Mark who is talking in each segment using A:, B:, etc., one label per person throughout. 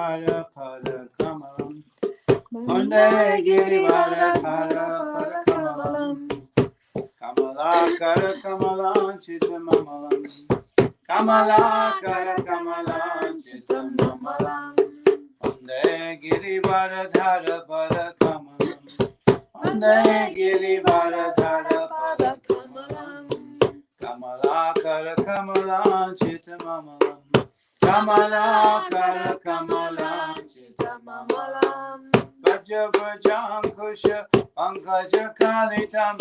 A: Giridvaradhara Padakamalam. Vande Giridvaradhara Padakamalam. Kamalakara Kamalam Chitamamalam. Kamalakara Kamalam Chitamamalam. Vande Giridvaradhara Padakamalam. Vande Giridvaradhara Padakamalam. Kamalakara Kamalam Chitamamalam. Kamalakara Kamalam Chitamamalam. Vaja Vajankusha Pankaja Kalitam.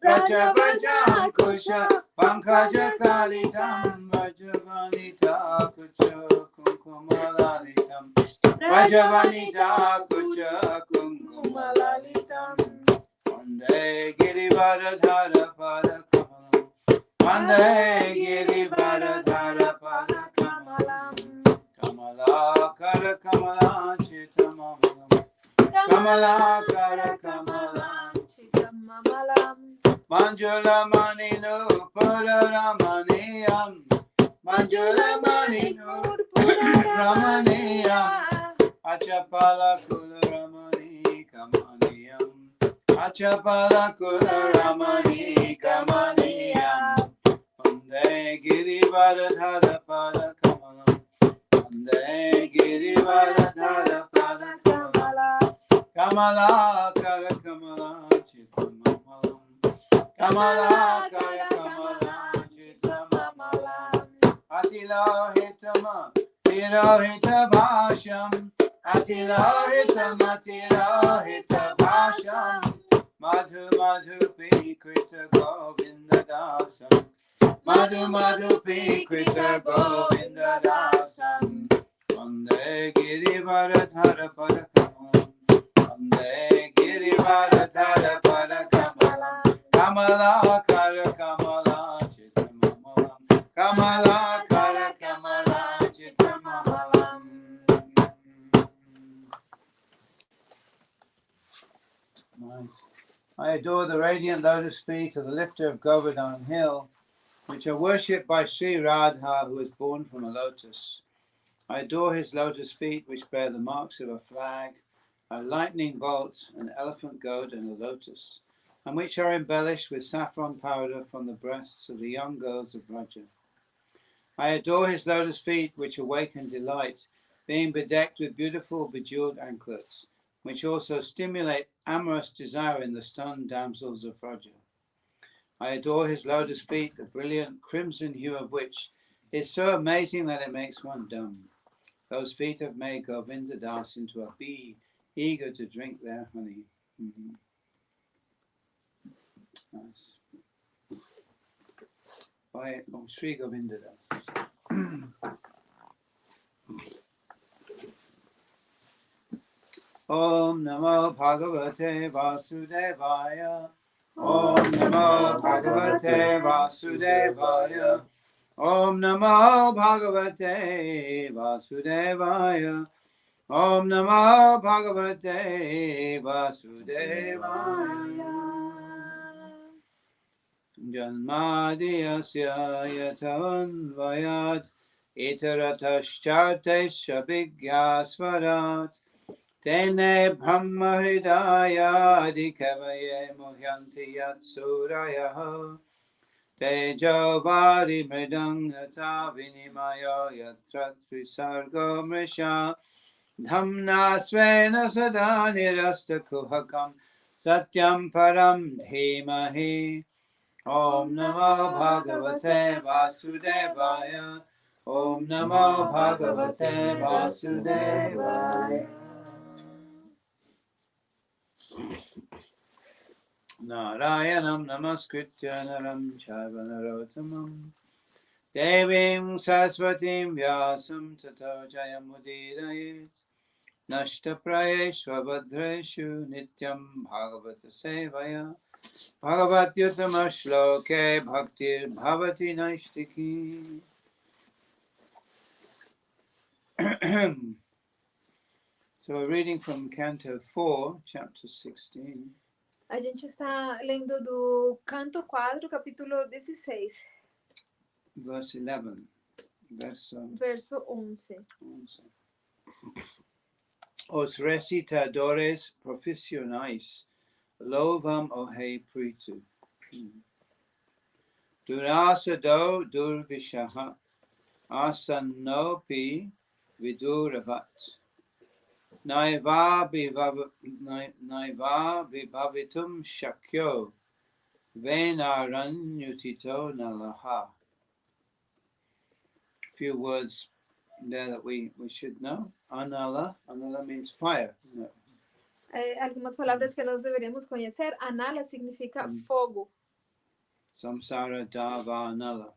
A: Vaja Vajankusha Pankaja Kalitam. Vaja Vanita Kucha Kunkumalalitam. Vaja Vanita Kucha Kunkumalalitam. Vande Giridvaradhara Padakamalam. Vande Giridvaradhara Padakamalam. Kamalakara Kamalam Chitamamalam. Kamalakara Kamalam Chitamamalam. Manjula Maninu Puraramaniyam. Manjula Maninu Puraramaniyam. Achapala Kula Ramani Kamaniyam. Achapala Kula Ramani Kamaniyam. Vande Giridvaradhara Padakamalam. Vande Giridvaradhara Padakamalam. Kamalakara Kamalam Chitamamalam. Kamalakara Kamalam Chitamamalam. Atilohitama Tirohita Bhasham. Atilohitama Tirohita Bhasham. Madhu Madhu Pikrita Govinda Dasam. Madhu Madhu Pikrita Govinda Dasam. Vande Giridvaradhara Padakamalam. Vande Giridvaradhara Padakamalam. Kamalakara Kamalam Chitamamalam. Kamalakara Kamalam Chitamamalam. Nice. I adore the radiant lotus feet of the lifter of Govardhan Hill, which are worshipped by Sri Radha, who is born from a lotus. I adore his lotus feet, which bear the marks of a flag, a lightning bolt, an elephant goad, and a lotus, and which are embellished with saffron powder from the breasts of the young girls of Braja. I adore his lotus feet, which awaken delight, being bedecked with beautiful bejeweled anklets, which also stimulate amorous desire in the stunned damsels of Braja. I adore his lotus feet, the brilliant crimson hue of which is so amazing that it makes one dumb. Those feet have made Govinda Das into a bee, eager to drink their honey. Mm-hmm. Nice. By Sri Govinda Das. Om Namo Bhagavate Vasudevaya. Om Namo Bhagavate Vasudevaya. Om Namo Bhagavate Vasudevaya. Om Namo Bhagavate Vasudevaya. Janmadiyasya yatavanvayat itarataschatesh abhigyasvarat tene brahmahridaya adikavaye muhyanti yatsuraya tejo vari mridangata vinimaya yatra trisargo mrisha dhamna svena sada nirasta kuhakam satyam param dhimahi. Om Namo Bhagavate Vasudevaya. Om Namo Bhagavate Vasudevaya. Narayanam Namaskritya Naram Chaiva Narottamam Devim Saraswatim Vyasam Tato Jayamudiraye Nashtaprayeshva Bhadreshu Nityam Bhagavata Sevaya Bhagavatyutama Shloke Bhaktir Bhavati Naishtiki. So we're reading from Canto 4, Chapter 16.
B: A gente está lendo do Canto 4, capítulo 16.
A: Verse 11.
B: Verso 11.
A: Os recitadores profissionais louvam o rei Prtu. Durasado durvishaha asanopi viduravat. Naiva bhivavitum shakyo venaranyutito nalaha. Few words there that we should know. Anala means fire.
B: Algumas palavras que nós deveríamos conhecer. Anala significa fogo.
A: Samsara dava anala.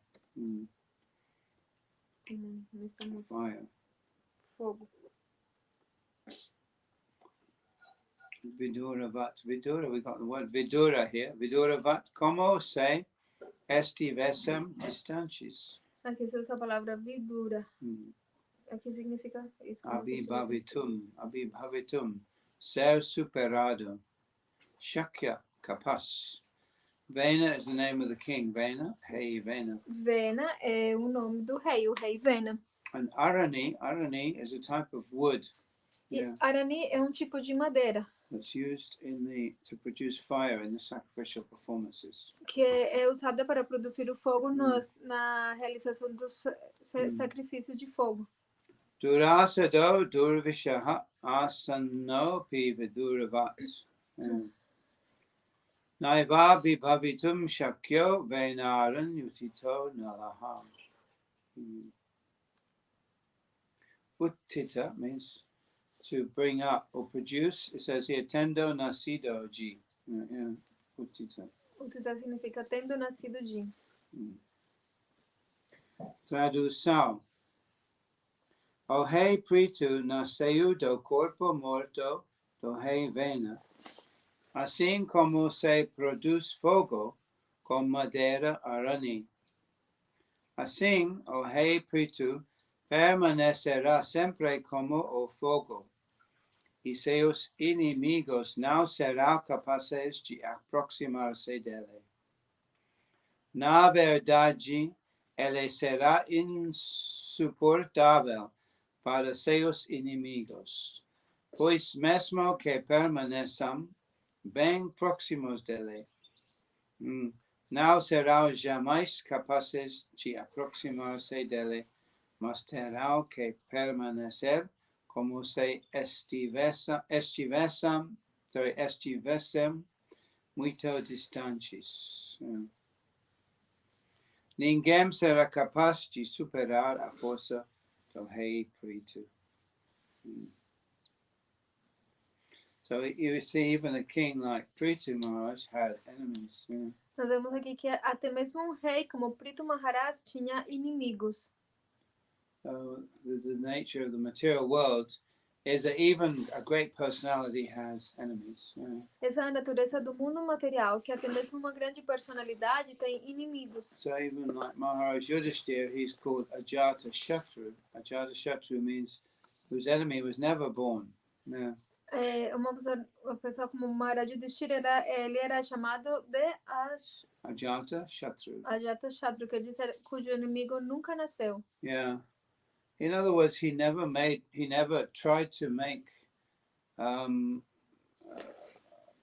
A: Fire.
B: Fogo.
A: Viduravat. Vidura, we got the word vidura here. Viduravat. Como se estivessem distantes.
B: Aqui se usa a palavra vidura. Aqui significa isso.
A: Abhibhavitum. Ser superado. Shakya, capaz. Vena is the name of the king. Vena, hey Vena.
B: Vena é o nome do rei, o rei Vena.
A: And arani is a type of wood.
B: E arani é um tipo de madeira.
A: That's used to produce fire in the sacrificial performances.
B: Que é usada para produzir o fogo na realização dos sacrifícios de fogo.
A: Durasado durvishaha asanno pividuravat. Naiva bhivavitum shakyo venaran yutito nalaha. Uttita means to bring up or produce. It says here, tendo nacido ji. Uttita.
B: Uttita significa tendo nascido de.
A: Tradução. O rei Prtu nasceu do corpo morto do rei Vena. Assim como se produz fogo com madeira arani. Assim, o rei Prtu permanecerá sempre como o fogo, e seus inimigos não serão capazes de aproximar-se dele. Na verdade, ele será insuportável para seus inimigos, pois mesmo que permaneçam bem próximos dele, não serão jamais capazes de aproximar-se dele, mas terão que permanecer como se estivessem muito distantes. Ninguém será capaz de superar a força do rei Prtu. So you see, even a king like Prtu Maharaj had enemies.
B: Nós vemos aqui que até mesmo um rei como Prtu Maharaj tinha inimigos.
A: So the nature of the material world is that even a great personality has enemies.
B: Essa é a natureza do mundo material, que até mesmo uma grande personalidade tem inimigos.
A: So even like Maharaj Yudhishthira, he's called Ajata Shatru. Ajata Shatru means whose enemy was never born.
B: Uma pessoa como Maharaj Yudhishthira, ele era chamado de
A: Ajata Shatru.
B: Ajata Shatru, que diz cujo inimigo nunca nasceu.
A: Yeah. In other words, he never tried to make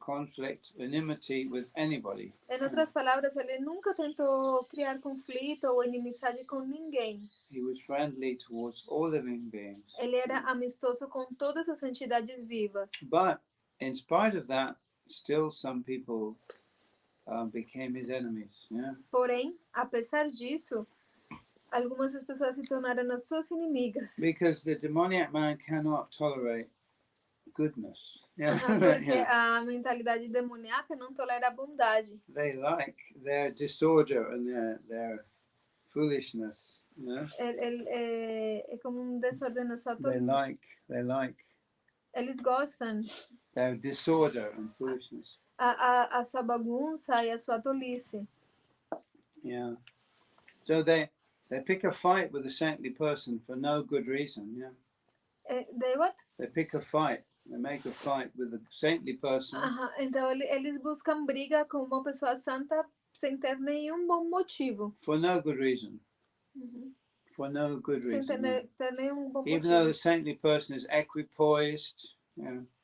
A: conflict, enmity with anybody.
B: Em outras palavras, ele nunca tentou criar conflito ou inimizade com ninguém.
A: He was friendly towards all living beings.
B: Ele era amistoso com todas as entidades vivas.
A: But in spite of that, still some people became his enemies. Yeah.
B: Porém, apesar disso, algumas das pessoas se tornaram as suas inimigas.
A: Because the demoniac man cannot tolerate goodness. Yeah.
B: Porque a mentalidade demoníaca não tolera a bondade.
A: They like their disorder and their foolishness. Yeah.
B: É como desordem só todo.
A: They like.
B: Eles gostam.
A: Their disorder and foolishness.
B: A sua bagunça e a sua tolice.
A: Yeah. So they pick a fight with a saintly person for no good reason. Yeah.
B: They what?
A: They pick a fight. They make a fight with a saintly person.
B: Então eles buscam briga com uma pessoa santa sem ter nenhum bom motivo.
A: For no good reason. for no good
B: sem
A: reason.
B: ter nenhum bom
A: Even though the
B: motivo.
A: saintly person is equipoised,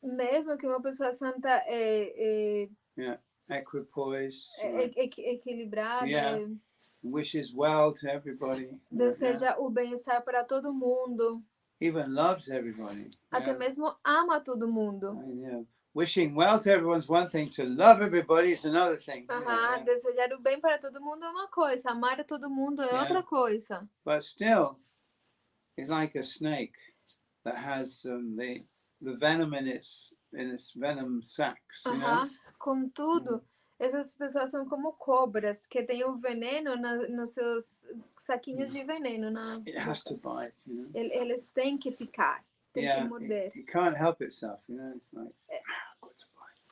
B: Mesmo que uma pessoa santa é
A: equipoised,
B: equilibrada,
A: Yeah. wishes well to everybody,
B: deseja o bem-estar para todo mundo,
A: even loves everybody.
B: até mesmo ama todo mundo.
A: Wishing well to everyone's one thing, to love everybody is another thing.
B: Desejar o bem para todo mundo é uma coisa, amar a todo mundo é outra coisa.
A: But still, it's like a snake that has the venom in its venom sacs.
B: Contudo, essas pessoas são como cobras que têm o veneno nos seus saquinhos de veneno.
A: It has to bite.
B: Eles têm que picar, têm que morder.
A: It can't help itself. It's like got to bite.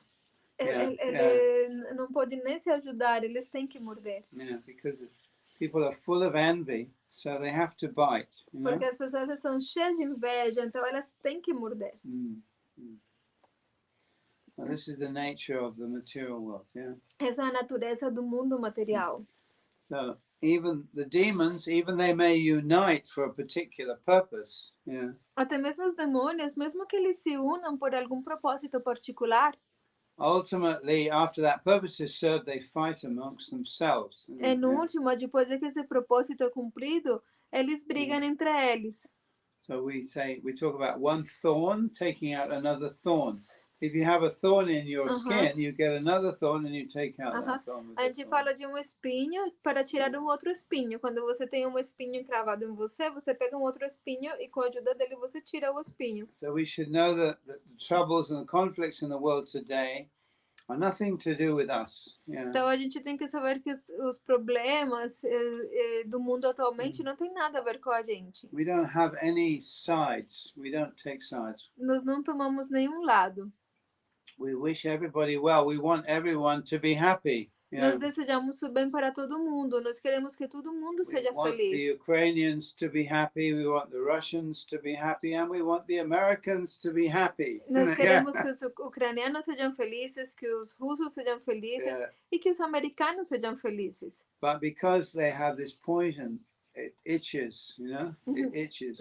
B: Ele não pode nem se ajudar, eles têm que morder.
A: Because people are full of envy, so they have to bite.
B: Porque as pessoas são cheias de inveja, então elas têm que morder.
A: Well, this is the nature of the material world.
B: Essa é a natureza do mundo material.
A: So even the demons, even they may unite for a particular purpose.
B: Até mesmo os demônios, mesmo que eles se unam por algum propósito particular,
A: ultimately, after that purpose is served, they fight amongst themselves.
B: No último, depois de que esse propósito é cumprido, eles brigam entre eles.
A: So we talk about one thorn taking out another thorn. If you have a thorn in your skin, you get another thorn and you take out that thorn.
B: A gente fala de um espinho para tirar um outro espinho. Quando você tem um espinho encravado em você, você pega um outro espinho e com a ajuda dele você tira o espinho.
A: So we should know that the troubles and the conflicts in the world today are nothing to do with us.
B: Então a gente tem que saber que os problemas do mundo atualmente não tem nada a ver com a gente.
A: We don't have any sides. We don't take sides.
B: Nós não tomamos nenhum lado.
A: We wish everybody well. We want everyone to be happy.
B: Nós desejamos o bem para todo mundo. Nós queremos que todo mundo seja
A: We want
B: feliz.
A: the Ukrainians to be happy. We want the Russians to be happy, and we want the Americans to be happy.
B: Nós queremos que os ucranianos sejam felizes, que os russos sejam felizes e que os americanos sejam felizes.
A: But because they have this poison, it itches. It itches.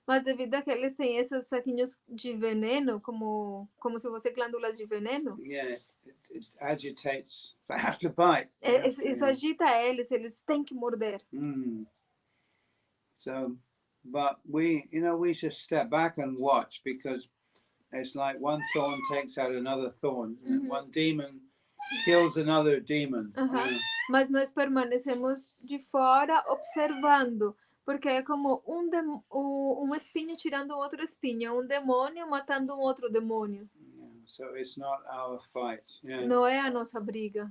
B: Mas devido a que eles têm esses saquinhos de veneno, como se fossem glândulas de veneno,
A: it agitates. They have to bite.
B: Isso agita eles têm que morder.
A: So, but we just step back and watch, because it's like one thorn takes out another thorn. One demon kills another demon.
B: Mas nós permanecemos de fora observando. Porque é como um espinho tirando outro espinho, um demônio matando um outro demônio.
A: So it's not our fight.
B: Não é a nossa briga.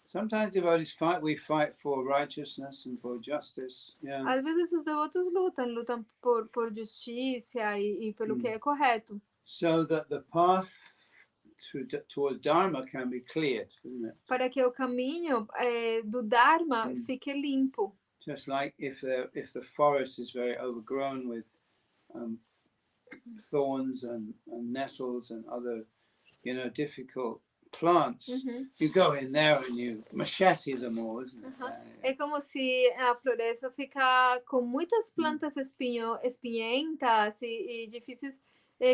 A: Sometimes devotees fight. We fight for righteousness and for justice.
B: Às vezes os devotos lutam por justiça e pelo que é correto.
A: So that the path towards Dharma can be cleared, isn't it?
B: Para que o caminho do Dharma fique limpo.
A: Just like if the forest is very overgrown with thorns and nettles and other, difficult plants, you go in there and you machete them all, isn't it?
B: É como se a floresta fica com muitas plantas espinhentas e difíceis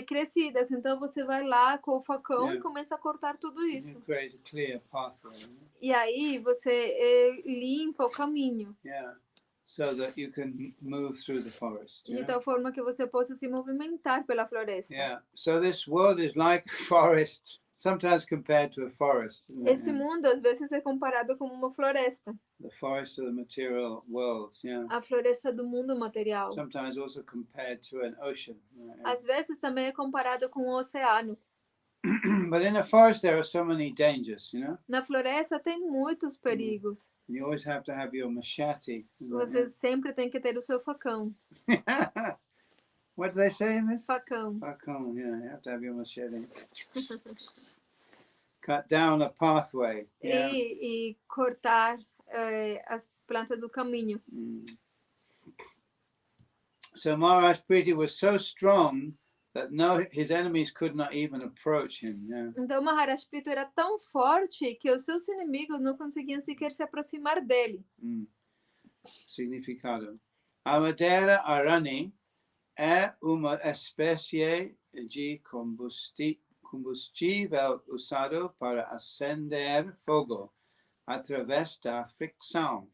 B: crescidas. Então você vai lá com o facão e começa a cortar tudo isso.
A: Create a clear pathway.
B: E aí você limpa o caminho.
A: So that you can move through the forest.
B: De tal forma que você possa se movimentar pela floresta.
A: So this world is like a forest, sometimes compared to a forest.
B: Esse mundo às vezes é comparado com uma floresta.
A: The forest of the material world.
B: A floresta do mundo material.
A: Sometimes also compared to an ocean.
B: Às vezes também é comparado com um oceano.
A: But in a forest there are so many dangers,
B: Na floresta tem muitos perigos.
A: You always have to have your machete.
B: Você sempre tem que ter o seu facão.
A: What do they say in this?
B: Facão.
A: Facão, you have to have your machete. Cut down a pathway.
B: E cortar as plantas do caminho.
A: So Maharaj Prtu was so strong that his enemies could not even approach him.
B: Então Maharaj Prtu era tão forte que os seus inimigos não conseguiam sequer se aproximar dele.
A: Significado. A madeira arani é uma espécie de combustível usado para acender fogo através da fricção.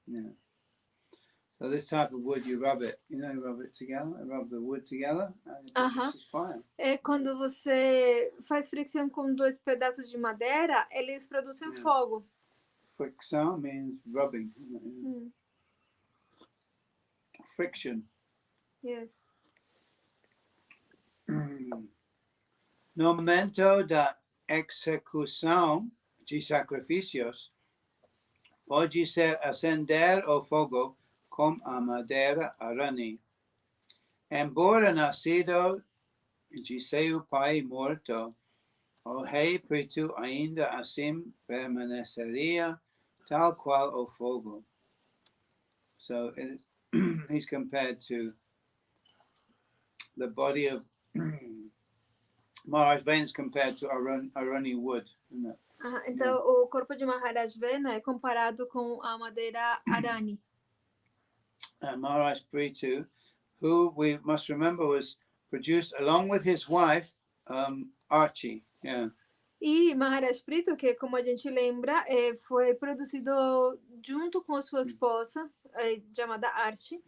A: Yeah. So this type of wood, you rub it, you rub it together, rub the wood together, and it produces fire.
B: Quando você faz fricção com dois pedaços de madeira, eles produzem fogo.
A: Fricção means rubbing. Friction.
B: Yes.
A: No momento da execução de sacrifícios, pode ser acender o fogo com a madeira arani. Embora nascido de seu pai morto, o rei Prtu ainda assim permaneceria tal qual o fogo. So he's compared to the body of Maharaj Vena compared to Arani wood. Isn't it?
B: Então, o corpo de Maharaj Vena é comparado com a madeira arani.
A: Maharaj Prtu, who we must remember was produced along with his wife, Archie. Yeah.
B: E Maharaj Prtu, que como a gente lembra, foi produzido junto com sua esposa, chamada Archie.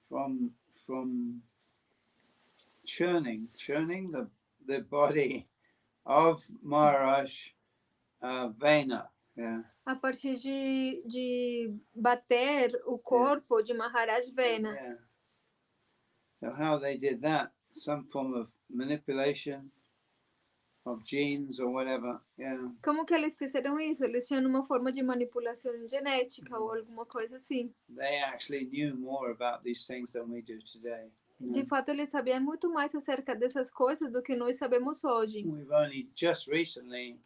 A: From churning the body of Maharaj Vena. Yeah.
B: A partir de bater o corpo de Maharaj Vena.
A: Yeah. So how they did that, some form of manipulation of genes or whatever. Yeah.
B: Como que eles fizeram isso? Eles tinham uma forma de manipulação genética ou alguma coisa assim.
A: They actually knew more about these things than we do today.
B: De fato, eles sabiam muito mais acerca dessas coisas do que nós sabemos hoje.
A: We've only just recently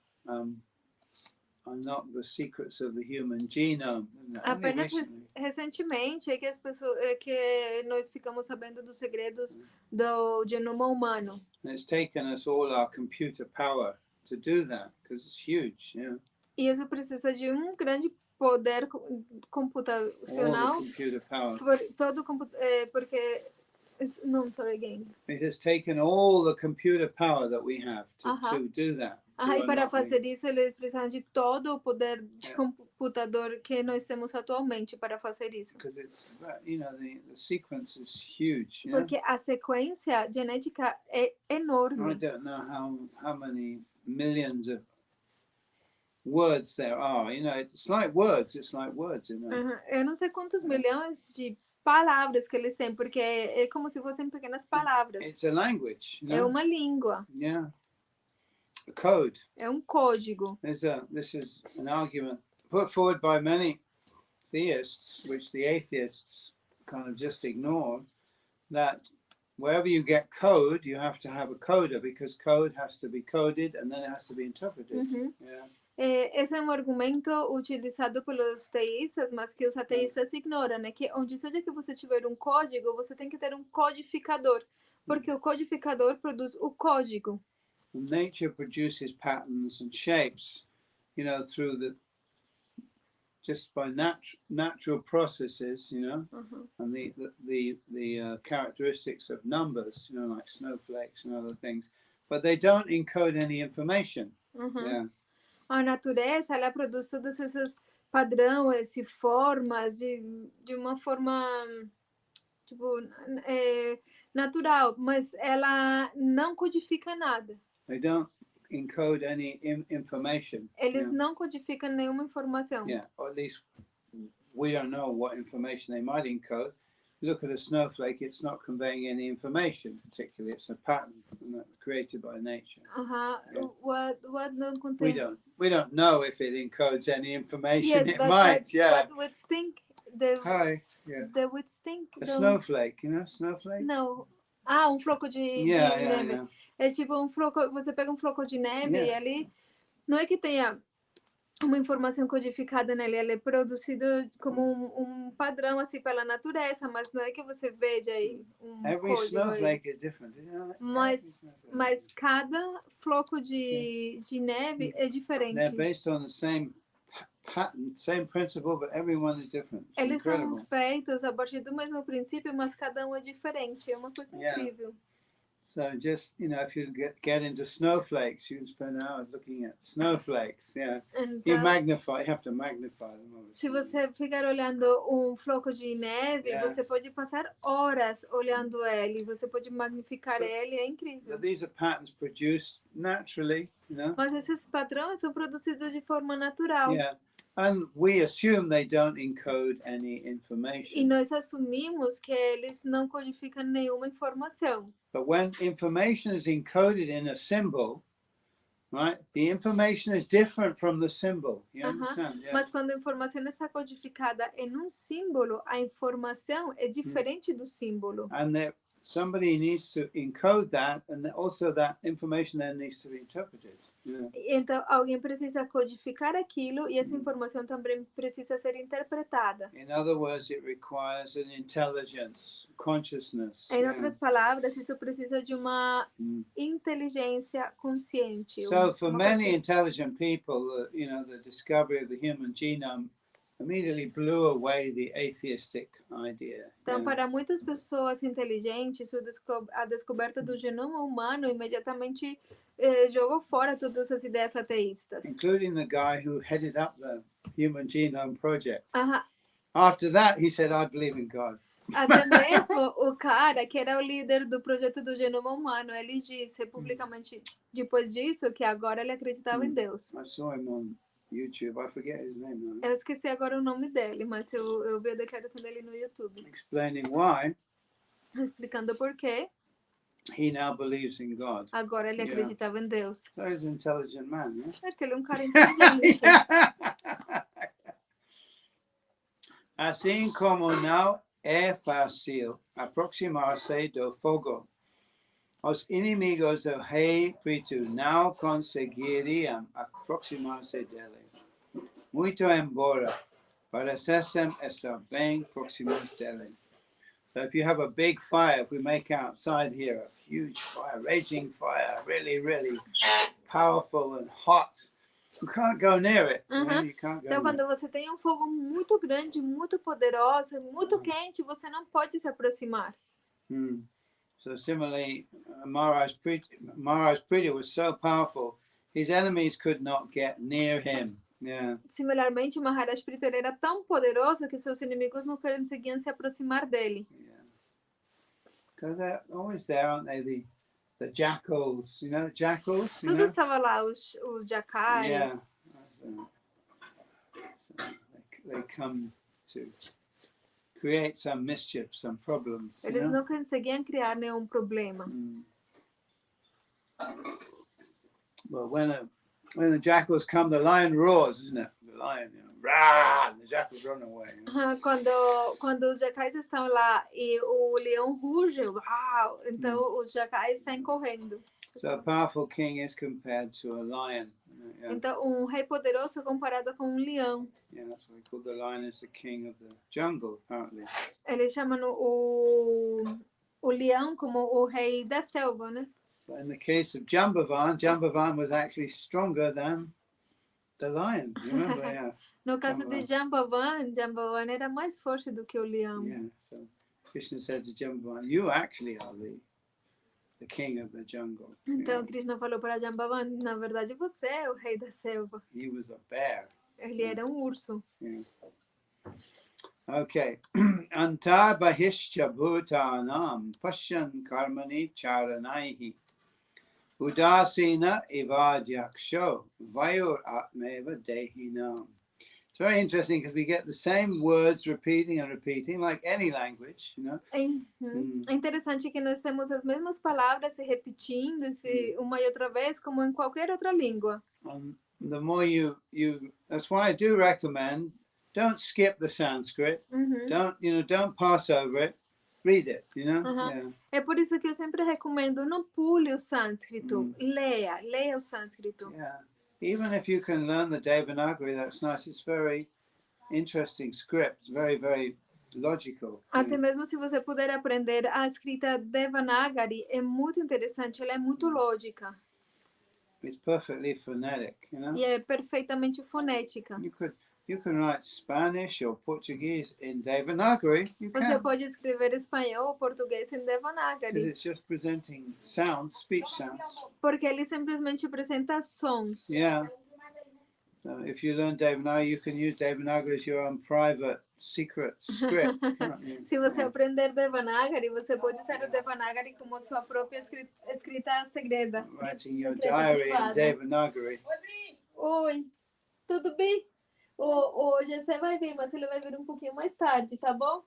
A: unlocked the secrets of the human genome.
B: Apenas recentemente é que as pessoas que nós ficamos sabendo dos segredos do genoma humano.
A: And it's taken us all our computer power to do that because it's huge. Yeah.
B: E isso precisa de grande poder computacional.
A: All the computer power.
B: Porque no, sorry again.
A: It has taken all the computer power that we have to do that.
B: E para fazer isso, eles precisam de todo o poder de computador que nós temos atualmente para fazer isso.
A: Because it's, the sequence is huge.
B: Porque a sequência genética é enorme.
A: I don't know how many millions of words there are. It's like words.
B: Eu não sei quantos milhões de palavras que eles têm, porque é como se fossem pequenas palavras.
A: It's a language.
B: É uma língua.
A: Yeah. A code.
B: É código.
A: This is an argument put forward by many theists, which the atheists kind of just ignore, that wherever you get code, you have to have a coder, because code has to be coded and then it has to be interpreted. Yeah.
B: Esse é argumento utilizado pelos teístas, mas que os ateístas ignoram, né? Que onde seja que você tiver código, você tem que ter codificador, porque o codificador produz o código.
A: Nature produces patterns and shapes, through just by natural processes, and the characteristics of numbers, like snowflakes and other things, but they don't encode any information. Yeah.
B: A natureza, ela produz todos esses padrões e formas de uma forma natural, mas ela não codifica nada.
A: They don't encode any information.
B: Eles não codificam nenhuma informação.
A: Yeah, or at least we don't know what information they might encode. Look at a snowflake, it's not conveying any information particularly. It's a pattern created by nature.
B: Yeah. What don't contain?
A: We don't know if it encodes any information.
B: Yes,
A: it might,
B: But would think
A: They
B: would think.
A: A snowflake, snowflake?
B: No. Floco de neve.
A: Yeah.
B: É tipo floco, você pega floco de neve e ali não é que tenha uma informação codificada nele, ele é produzido como padrão assim pela natureza, mas não é que você veja aí
A: Every
B: código
A: snowflake
B: aí.
A: is different.
B: Mas cada floco de neve é diferente.
A: They're based on the same pattern, same principle, but everyone is different. It's
B: Eles são
A: incredible.
B: feitos a partir do mesmo princípio, mas cada um é diferente. É uma coisa
A: Yeah.
B: incrível.
A: So just, if you get into snowflakes, you can spend hours looking at snowflakes. Yeah. You
B: Então,
A: have to magnify them.
B: se você ficar olhando um floco de neve,
A: Yeah.
B: você pode passar horas olhando ele. Você pode magnificar ele, é incrível.
A: But these are patterns produced naturally,
B: Mas esses padrões são produzidos de forma natural.
A: Yeah. And we assume they don't encode any
B: E
A: information.
B: nós assumimos que eles não codificam nenhuma informação.
A: But when information is encoded in a symbol, right, the information is different from the symbol. You understand? Yeah.
B: Mas quando a informação está codificada em um símbolo, a informação é diferente do símbolo.
A: And somebody needs to encode that, and also that information then needs to be interpreted. Yeah.
B: Então, alguém precisa codificar aquilo e essa informação também precisa ser interpretada.
A: In other words, it requires an intelligence, consciousness.
B: Em outras palavras, isso precisa de uma
A: Mm.
B: inteligência consciente.
A: So for
B: uma
A: many
B: consciência.
A: intelligent people, the discovery of the human genome immediately blew away the atheistic idea.
B: Então,
A: Yeah.
B: para muitas pessoas inteligentes, a descoberta do genoma humano imediatamente jogou fora todas as ideias ateístas.
A: Including the guy who headed up the Human Genome Project.
B: Aham.
A: After that, he said, I believe in God.
B: Até mesmo o cara que era o líder do projeto do genoma humano, ele disse publicamente, depois disso, que agora ele acreditava em Deus.
A: I saw him on YouTube. I forget his name now.
B: Eu esqueci agora o nome dele, mas eu vi a declaração dele no YouTube.
A: Explaining why
B: Explicando por quê
A: he now believes in God.
B: agora ele acreditava em Deus.
A: He's an intelligent man, yeah?
B: Porque ele é um cara inteligente.
A: Assim como não é fácil aproximar-se do fogo, os inimigos do rei Prtu não conseguiriam aproximar-se dele. Muito embora parecessem estar bem próximos dele. So if you have a big fire, if we make outside here a huge fire, raging fire, really, really powerful and hot, you can't go near it. You can't go
B: Então,
A: near
B: quando você tem um fogo muito grande, muito poderoso, muito quente, você não pode se aproximar.
A: it. So similarly, Maharaj Prtu was so powerful, his enemies could not get near him. Yeah.
B: Similarmente, Maharaj Prtu era tão poderoso que seus inimigos não conseguiam se aproximar dele.
A: Because they're always there, aren't they? The jackals, jackals.
B: Tudo estava lá, os jacais.
A: Yeah. So they come to create some mischief, some problems.
B: Eles não conseguiam criar nenhum problema.
A: Well, when the jackals come, the lion roars, isn't it? The lion, rah, and the jackals run away.
B: Quando os jacais estão lá e o leão ruge, uau, então os jacais saem correndo.
A: So a powerful king is compared to a lion. Yeah.
B: Então, rei poderoso é comparado com leão.
A: Yeah, that's why we call the lion as the king of the jungle, apparently.
B: Eles chamam o leão como o rei da selva, né?
A: But in the case of Jambavan was actually stronger than the lion. You remember? Yeah.
B: No caso de Jambavan era mais forte do que o leão.
A: Yeah. So Krishna said to Jambavan, "You actually are the king of the jungle."
B: Então Krishna falou para Jambavan, na verdade você é o rei da selva.
A: He was a bear.
B: Ele era um urso.
A: Yeah. Okay. Antar bahishcha bhutanam pashyan karmani charanaihi. Udasina ivadyaksho vayur atmeva dehinam. It's very interesting because we get the same words repeating and repeating, like any language,
B: É interessante que nós temos as mesmas palavras se repetindo uma e outra vez, como em qualquer outra língua.
A: And the more that's why I do recommend, don't skip the Sanskrit. Don't pass over it. Read it, Yeah.
B: É por isso que eu sempre recomendo, não pule o sânscrito, leia o sânscrito.
A: Yeah. Even if you can learn the Devanagari, that's nice. It's very interesting script, very, very logical.
B: Até mesmo se você puder aprender a escrita Devanagari, é muito interessante, ela é muito lógica.
A: It's perfectly phonetic,
B: E é perfeitamente fonética.
A: You can write Spanish or Portuguese in Devanagari. You
B: Você
A: can.
B: pode escrever espanhol ou português em
A: Because
B: Devanagari,
A: it's just presenting sounds, speech sounds.
B: porque ele simplesmente apresenta sons.
A: Yeah. So if you learn Devanagari, you can use Devanagari as your own private, secret script. can't you?
B: Se você aprender Devanagari, você pode usar o Devanagari como sua própria escrita segreda.
A: Writing your
B: secreta
A: diary in
B: privada.
A: Devanagari.
B: Oi, tudo bem? O GC vai vir, mas ele vai vir um pouquinho mais tarde, tá bom?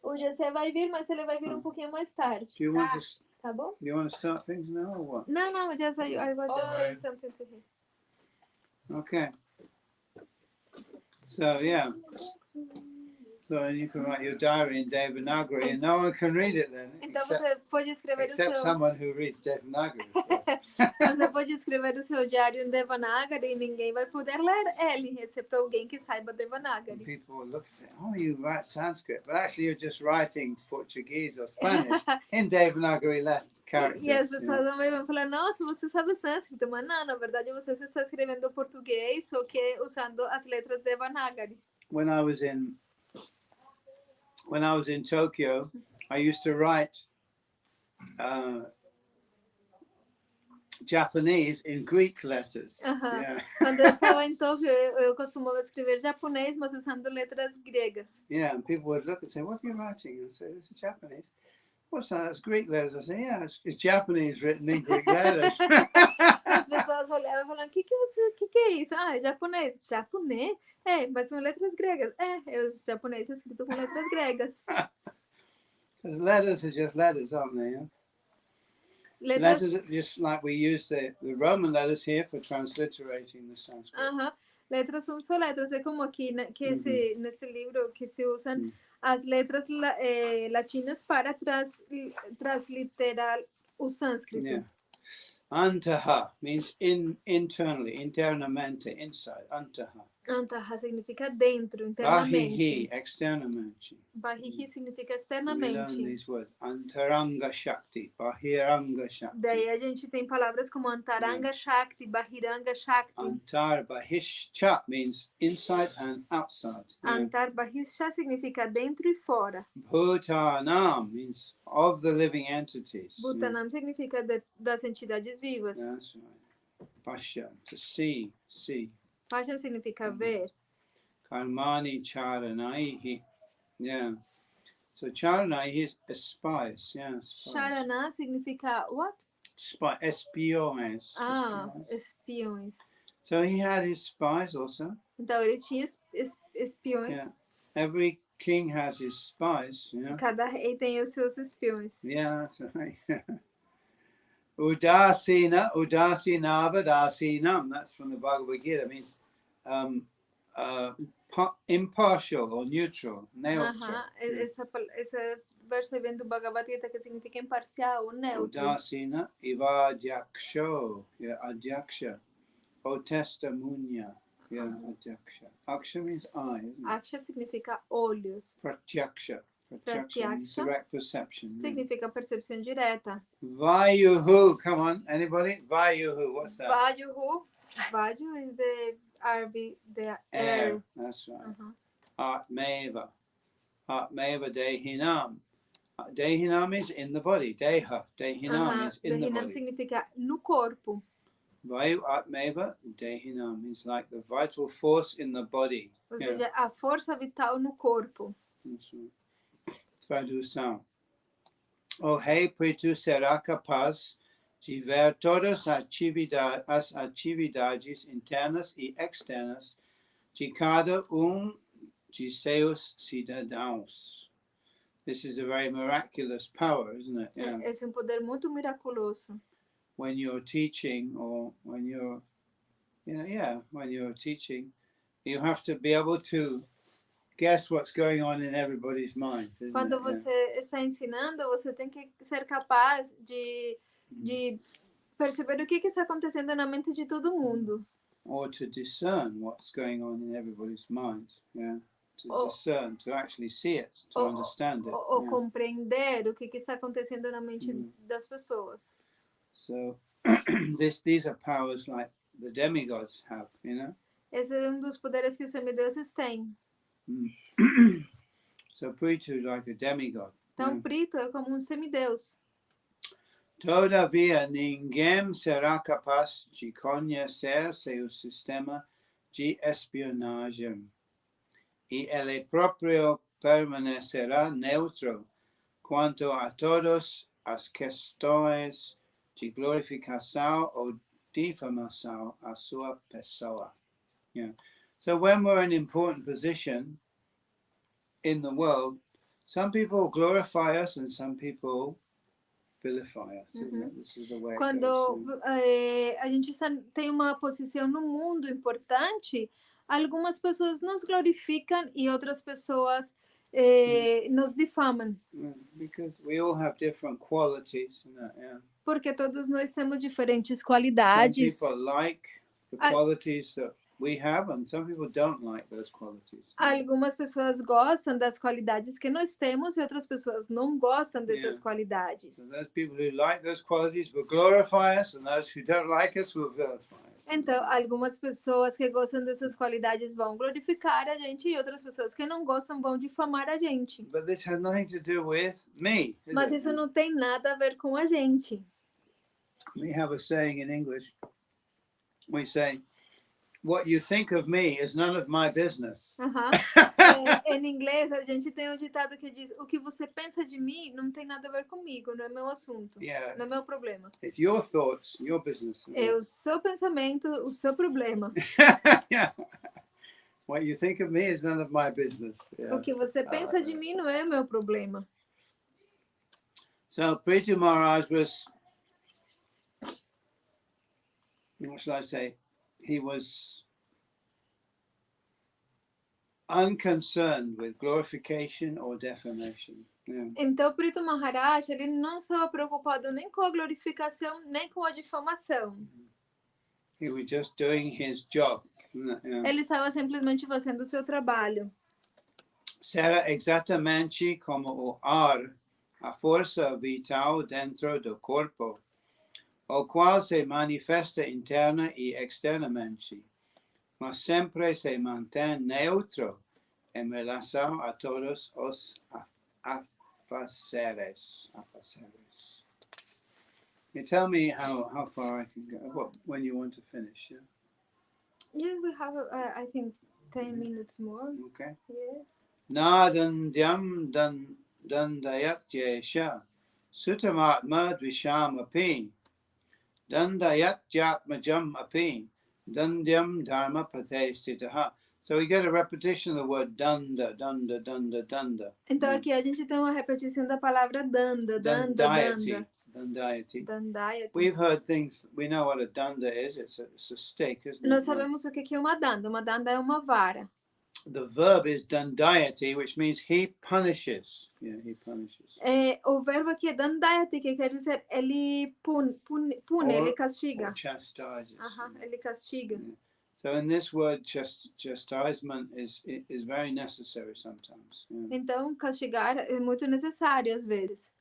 B: O GC vai vir, mas ele vai vir um pouquinho mais tarde.
A: Do you want to?
B: Tá bom?
A: You want to start things now or what?
B: No, just I was just saying something to him.
A: Okay. So yeah. So you can write your diary in Devanagari, and no one can read it then,
B: Então você pode escrever o
A: except
B: seu...
A: someone who reads Devanagari. Of course.
B: Você pode escrever o seu diário em Devanagari e ninguém vai poder ler ele, exceto alguém que saiba
A: And
B: Devanagari.
A: people will look and say, "Oh, you write Sanskrit," but actually you're just writing Portuguese or Spanish in Devanagari characters.
B: E as
A: you
B: pessoas
A: know.
B: vão falar, nossa, você sabe sânscrito, mas não, na verdade você só está escrevendo português, só que usando as letras Devanagari.
A: When I was in Tokyo, I used to write Japanese in Greek letters.
B: Aham.
A: Yeah.
B: Quando eu estava em Tóquio, eu costumava escrever japonês, mas usando letras gregas.
A: Yeah, and people would look and say, "What are you writing?" And say, "This is Japanese." What's that? That's Greek letters. I say, "Yeah, it's Japanese written in Greek letters."
B: As pessoas olhavam e falavam, o que é isso? Ah, é japonês. Japonês? É, mas são letras gregas. É o japonês escrito com letras gregas.
A: Because letters are just letters, aren't they? Yeah? Letters are just like we use the Roman letters here for transliterating the Sanskrit.
B: Aham. Letras são só letras. É como aqui, né, que nesse livro que se usam as letras latinas para transliterar o sânscrito.
A: Yeah. Antaha means internally, internamente, inside. Antaha.
B: Antaha significa dentro,
A: Bahihi,
B: internamente.
A: externamente.
B: Bahihi significa
A: We learn
B: externamente.
A: these words. Antaranga Shakti, Bahiranga Shakti.
B: Daí a gente tem palavras como Antaranga Shakti, Bahiranga Shakti.
A: Antar Bahishcha means inside and outside. Yeah.
B: Antar Bahisha significa dentro e fora.
A: Bhutanam means of the living entities. Yeah.
B: Bhutanam significa das entidades vivas.
A: That's right. Pasha, to see.
B: Pasha significa ver.
A: Karmani Charanaihi. Yeah. So Charanaihi is espies. Yeah. Spies.
B: Charana significa what?
A: Espiões.
B: Ah,
A: Espiões.
B: espiões.
A: So he had his spies also.
B: Então ele tinha espiões.
A: Yeah. Every king has his spies, you know.
B: Cada rei tem os seus espiões.
A: Yeah, that's right. Udasina, Udasinavadasinam. That's from the Bhagavad Gita. It means impartial or neutral, neutral.
B: Esse verso vem do Bhagavad Gita, que significa imparcial ou neutro.
A: Udasina ivadyaksho, yeah, adyaksha. Otestamunya, yeah, adyaksha. Aksha means eye, isn't it?
B: Aksha significa olhos.
A: Pratyaksha. Pratyaksha means
B: Pratyaksha
A: direct perception. Yeah.
B: significa percepção direta.
A: Vayuhu, come on, anybody? Vayuhu, what's that?
B: Vayuhu. Vaju is the RV, the air.
A: That's right.
B: Uh-huh.
A: Atmeva Dehinam. Dehinam is in the body. Deha. Dehinam is in the
B: Dehinam
A: body.
B: significa no corpo.
A: Vayu Atmeva Dehinam is like the vital force in the body.
B: Ou seja, a força vital no corpo.
A: That's right. Tradução. O rei Prtu será capaz de ver todas as atividades internas e externas de cada de seus cidadãos. This is a very miraculous power, isn't it? Yeah.
B: Esse é um poder muito miraculoso.
A: When you're teaching or when you're, when you're teaching, you have to be able to guess what's going on in everybody's mind.
B: Quando você está ensinando, você tem que ser capaz de perceber o que está acontecendo na mente de todo mundo.
A: Or to discern what's going on in everybody's mind. Yeah. To discern, to actually see it, to understand it.
B: Ou compreender o que está acontecendo na mente das pessoas.
A: So these are powers like the demigods have, you know.
B: Esse é dos poderes que os semideuses têm.
A: So Prtu is like a demigod.
B: Então, Prtu é como semideus.
A: Todavia ninguém será capaz de conhecer seu sistema de espionagem. E ele próprio permanecerá neutro quanto a todas as questões de glorificação ou difamação à sua pessoa. Yeah. So when we're in an important position in the world, some people glorify us and some people vilify us. This is the way it
B: Quando
A: goes.
B: a gente tem uma posição no mundo importante, algumas pessoas nos glorificam e outras pessoas nos difamam.
A: Because we all have different qualities. Yeah.
B: Porque todos nós temos diferentes qualidades.
A: Some people like the qualities that we have, and some people don't like those qualities.
B: Algumas pessoas gostam das qualidades que nós temos e outras pessoas não gostam dessas qualidades.
A: So those people who like those qualities will glorify us, and those who don't like us will vilify us.
B: Então, algumas pessoas que gostam dessas qualidades vão glorificar a gente e outras pessoas que não gostam vão difamar a gente.
A: But this has nothing to do with me.
B: Mas isso não tem nada a ver com a gente.
A: We have a saying in English. We say, "What you think of me is none of my business."
B: Em inglês, a gente tem um ditado que diz: o que você pensa de mim não tem nada a ver comigo, não é meu assunto, não é meu problema.
A: It's your thoughts, your business.
B: É o seu pensamento, o seu problema.
A: What you think of me is none of my business.
B: O que você pensa de mim não é meu problema.
A: So Prtu Maharaj was, what should I say? He was unconcerned with glorification or defamation.
B: Então, Prtu Maharaj, ele não estava preocupado nem com a glorificação, nem com a difamação.
A: He was just doing his job.
B: Ele estava simplesmente fazendo o seu trabalho.
A: Será exatamente como o ar, a força vital dentro do corpo, o qual se manifesta interna e externamente, mas sempre se mantém neutro em relação a todos os afazeres. You tell me how far I can go, when you want to finish.
B: Yes, we have, I think, 10 minutes more.
A: Okay.
B: Yes.
A: Nadandyam dandayatyesha sutamatma dvisham api dandayatyatmajam api dandyam dharma pathestitaha. So we get a repetition of the word danda.
B: Então aqui a gente tem uma repetição da palavra danda.
A: Dandayati. We've
B: Dandayati.
A: heard things, we know what a danda is, it's a stick, isn't it?
B: Nós sabemos o que é uma danda. Uma danda é uma vara.
A: The verb is dandayati, which means he punishes. Yeah, he punishes.
B: O verbo aqui é dandayati, que quer dizer ele pune, ele castiga.
A: Or chastises.
B: Ele castiga.
A: Yeah. So in this word, chastisement is very necessary sometimes. Yeah.
B: Então, castigar é muito necessário às vezes.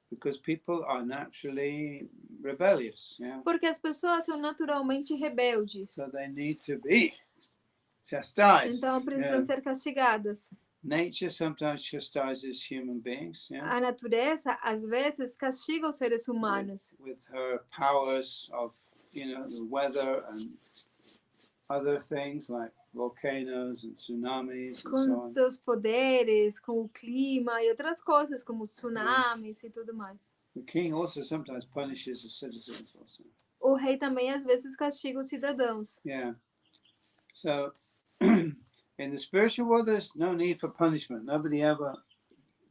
A: Because people are naturally rebellious. Yeah?
B: Porque as pessoas são naturalmente rebeldes.
A: So they need to be chastised.
B: Então, precisam ser castigadas.
A: Nature sometimes chastises human beings. Yeah?
B: A natureza, às vezes, castiga os seres humanos.
A: With her powers of, the weather and other things like volcanoes and tsunamis and so
B: Com
A: on.
B: seus poderes, com o clima e outras coisas, como tsunamis e tudo mais.
A: The king also sometimes punishes the citizens also.
B: O rei também, às vezes, castiga os cidadãos.
A: Yeah. So, in the spiritual world, there's no need for punishment. Nobody ever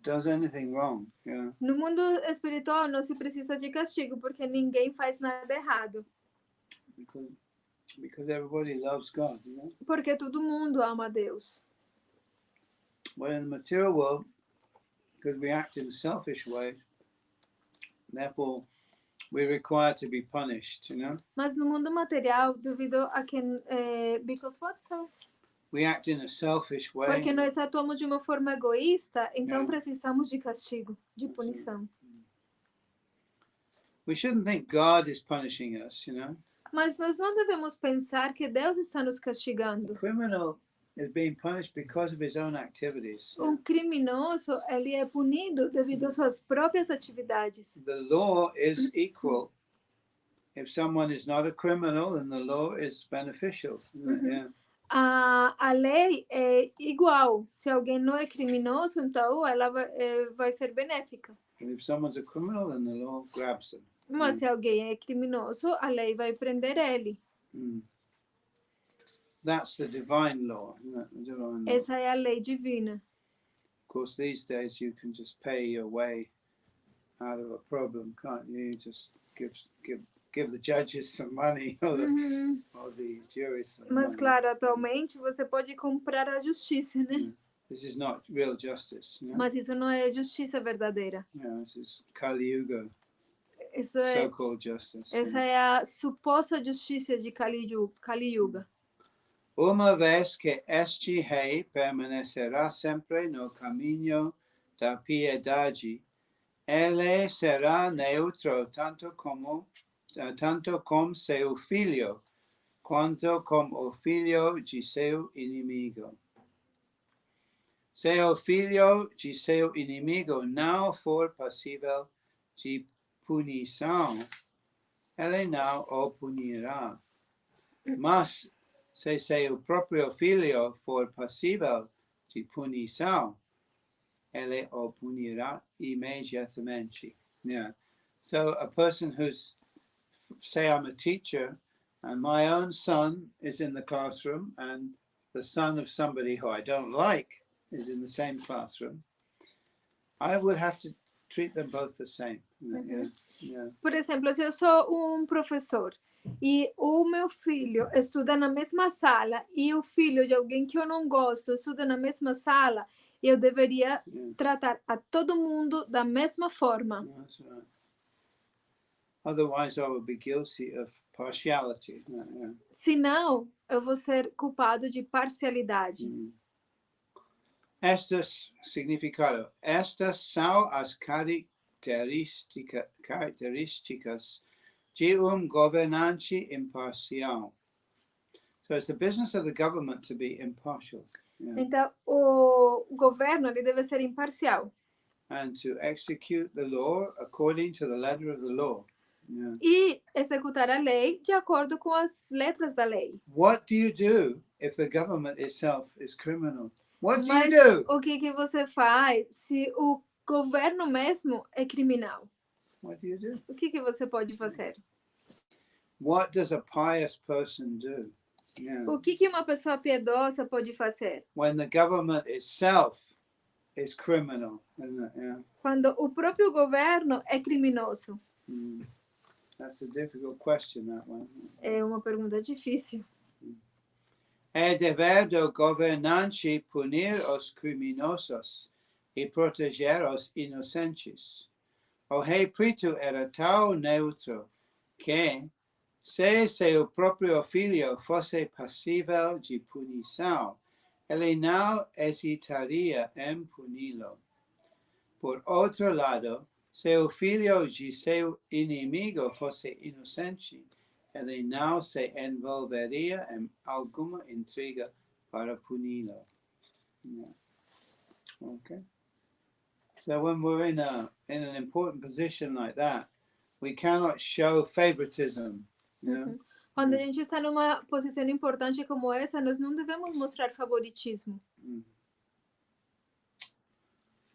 A: does anything wrong. Yeah.
B: No mundo espiritual, não se precisa de castigo, porque ninguém faz nada errado.
A: Because everybody loves God,
B: Porque todo mundo ama a Deus.
A: But in the material world, because we act in a selfish way, therefore we're required to be punished,
B: Mas no mundo material, devido a que... because what, sir?
A: We act in a selfish way.
B: Porque nós atuamos de uma forma egoísta, então precisamos de castigo, de punição.
A: We shouldn't think God is punishing us,
B: Mas nós não devemos pensar que Deus está nos
A: The
B: castigando.
A: criminal is being punished because of his own activities.
B: Criminoso, ele é punido devido às suas próprias atividades.
A: The law is equal. If someone is not a criminal, then the law is beneficial. Yeah.
B: A lei é igual. Se alguém não é criminoso, então ela vai ser benéfica.
A: And if someone's a criminal, then the law grabs them.
B: Mas se alguém é criminoso, a lei vai prender ele.
A: That's the divine law. The divine law.
B: Essa é a lei divina.
A: Of course, these days you can just pay your way out of a problem, can't you? You just give the judges some money or the juries some
B: Mas
A: money.
B: claro, atualmente você pode comprar a justiça, né?
A: This is not real justice. Yeah?
B: Mas isso não é justiça verdadeira.
A: Yeah, this is Kali Yuga,
B: Isso é,
A: so-called justice.
B: essa é a suposta justiça de Kali Yuga.
A: Uma vez que este rei permanecerá sempre no caminho da piedade, ele será neutro tanto como seu filho, quanto como o filho de seu inimigo. Se o filho de seu inimigo não for passível de punição, ele não o punirá. Mas se seu próprio filho for passível de punição, ele o punirá imediatamente. Yeah. So a person who's, say I'm a teacher and my own son is in the classroom and the son of somebody who I don't like is in the same classroom, I would have to treat them both the same. Yeah.
B: Por exemplo, se eu sou professor e o meu filho estuda na mesma sala e o filho de alguém que eu não gosto estuda na mesma sala, eu deveria tratar a todo mundo da mesma forma.
A: That's right. Otherwise, I would be guilty of partiality. Yeah.
B: Senão, eu vou ser culpado de parcialidade.
A: Estas significado. Estas são as características de governante imparcial. So it's the business of the government to be impartial. Yeah.
B: Então, o governo ele deve ser imparcial.
A: And to execute the law according to the letter of the law. Yeah.
B: E executar a lei de acordo com as letras da lei.
A: What do you do if the government itself is criminal? What do
B: Mas
A: you do?
B: o que você faz se o governo mesmo é criminal?
A: What do you do?
B: O que você pode fazer?
A: What does a pious person do? Yeah.
B: O que uma pessoa piedosa pode fazer?
A: When the government itself is criminal, isn't it? Yeah.
B: Quando o próprio governo é criminoso.
A: That's a difficult question, that one.
B: É uma pergunta difícil.
A: É dever do governante punir os criminosos e proteger os inocentes. O rei Prtu era tão neutro que, se seu próprio filho fosse passível de punição, ele não hesitaria em puni-lo. Por outro lado, se o filho de seu inimigo fosse inocente, ele não se envolveria em alguma intriga para puni-lo. Yeah. Okay. So when we're in an important position like that, we cannot show favoritism. You know?
B: Quando a gente está numa posição importante como essa, nós não devemos mostrar favoritismo.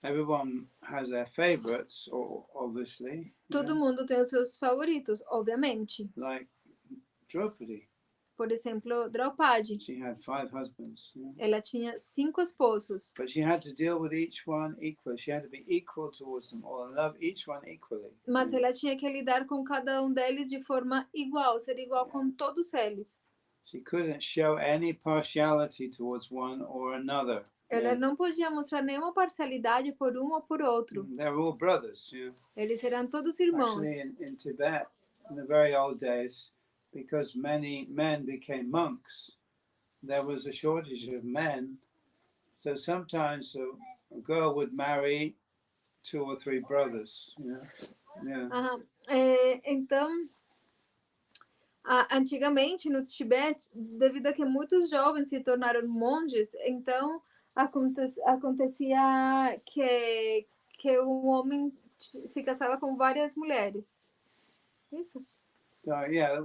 A: Everyone has their favorites, obviously.
B: Todo mundo tem os seus favoritos, obviamente.
A: Like Draupadi.
B: Por exemplo, Draupadi.
A: She had 5 husbands. Yeah?
B: Ela tinha 5 esposos.
A: But she had to deal with each one equally. She had to be equal towards them all and love each one equally.
B: Mas ela tinha que lidar com cada deles de forma igual, ser igual com todos eles.
A: She couldn't show any partiality towards one or another.
B: Ela não podia mostrar nenhuma parcialidade por um ou por outro.
A: They were all brothers. Yeah?
B: Eles eram todos irmãos.
A: Actually, in Tibet, in the very old days, because many men became monks, there was a shortage of men. So sometimes a girl would marry 2 or 3 brothers. Yeah.
B: Então, Antigamente, no Tibete, devido a que muitos jovens se tornaram monges, então acontecia que um homem se casava com várias mulheres. Isso?
A: Yeah,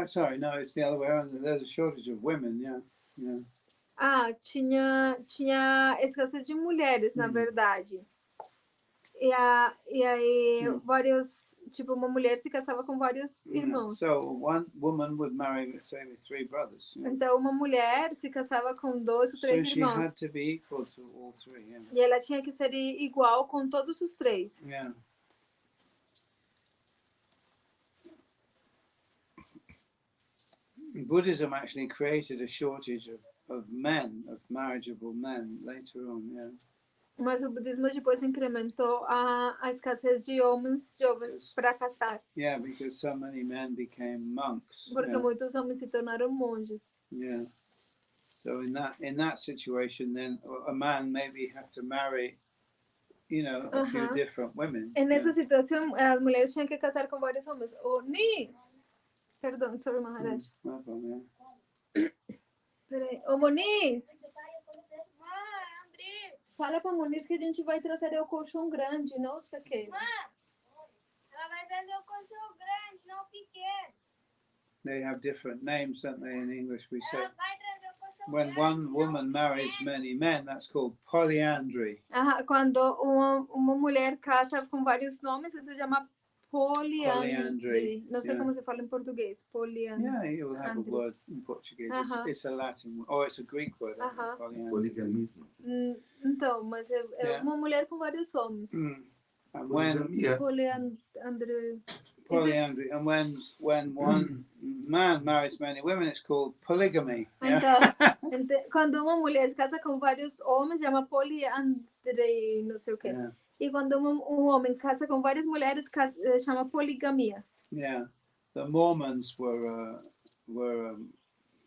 A: sorry, no, it's the other way around. There's a shortage of women, yeah.
B: Tinha escassez de mulheres, na verdade. E aí, vários, tipo, uma mulher se casava com vários irmãos.
A: So one woman would marry, say, with 3 brothers.
B: Então, uma mulher se casava com 2 ou 3
A: So she
B: irmãos.
A: had to be equal to all 3, yeah.
B: E ela tinha que ser igual com todos os 3.
A: Yeah. Buddhism actually created a shortage of men, of marriageable men later on, yeah.
B: Mas o budismo depois incrementou a escassez de homens jovens para casar.
A: Yeah, because so many men became monks.
B: Porque muitos homens se tornaram monges.
A: Yeah. So in that situation, then a man maybe have to marry, a few different women.
B: E nessa situação, as mulheres tinham que casar com vários homens. Nis! Perdão, sorry, Maharaj. Peraí. Moniz! Fala pra Moniz que a gente vai trazer o colchão grande, não os pequenos.
C: Ela vai trazer o colchão grande, não pequeno.
A: They have different names, don't they? In English, we say
C: Ela vai trazer o colchão
A: when one woman marries many men, that's called polyandry.
B: Quando uma mulher casa com vários nomes, isso se chama polyandry. Não sei como se fala em português. Polyandry.
A: Yeah, you will have a word in Portuguese. It's a Latin word, or it's a Greek word.
D: Poligamismo.
B: Então, mas é uma mulher com vários homens.
A: And when polyandry, and when one man marries many women, it's called polygamy.
B: Então, quando uma mulher se casa com vários homens, chama poliandry, não sei o quê.
A: Yeah.
B: E quando um homem casa com várias mulheres, chama poligamia.
A: Yeah, the Mormons were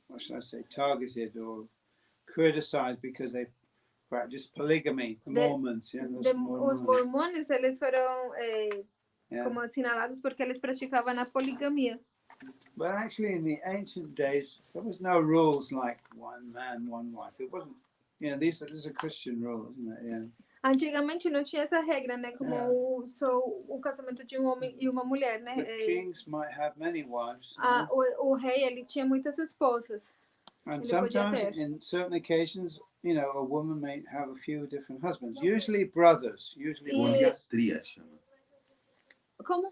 A: what should I say, targeted or criticized because they practiced polygamy. The Mormons,
B: Os mormônios, eles foram como assinalados porque eles praticavam a poligamia.
A: But actually, in the ancient days, there was no rules like one man, one wife. It wasn't, this is a Christian rule, isn't it? Yeah.
B: Antigamente não tinha essa regra, né? Como o casamento de um homem e uma mulher, né?
A: The kings might have many wives.
B: O rei, ele tinha muitas esposas.
A: And sometimes, in certain occasions, a woman may have a few different husbands. Usually brothers.
D: Poliatria chama.
B: Como?